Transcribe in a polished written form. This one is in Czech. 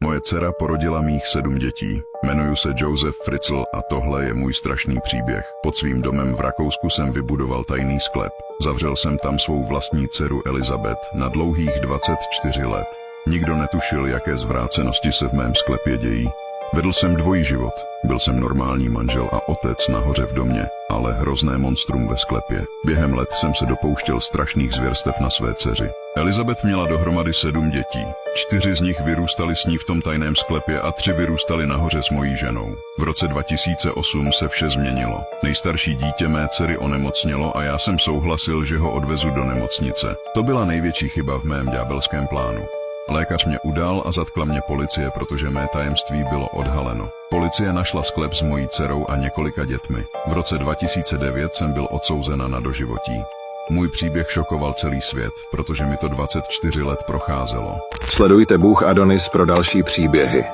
Moje dcera porodila mých 7 dětí. Jmenuji se Josef Fritzl a tohle je můj strašný příběh. Pod svým domem v Rakousku jsem vybudoval tajný sklep. Zavřel jsem tam svou vlastní dceru Elizabeth na dlouhých 24 let. Nikdo netušil, jaké zvrácenosti se v mém sklepě dějí. Vedl jsem dvojí život. Byl jsem normální manžel a otec nahoře v domě, ale hrozné monstrum ve sklepě. Během let jsem se dopouštěl strašných zvěrstev na své dceři. Elizabeth měla dohromady 7 dětí. 4 z nich vyrůstaly s ní v tom tajném sklepě a 3 vyrůstaly nahoře s mojí ženou. V roce 2008 se vše změnilo. Nejstarší dítě mé dcery onemocnělo a já jsem souhlasil, že ho odvezu do nemocnice. To byla největší chyba v mém ďábelském plánu. Lékař mě udal a zatkla mě policie, protože mé tajemství bylo odhaleno. Policie našla sklep s mojí dcerou a několika dětmi. V roce 2009 jsem byl odsouzena na doživotí. Můj příběh šokoval celý svět, protože mi to 24 let procházelo. Sledujte Bůh Adonis pro další příběhy.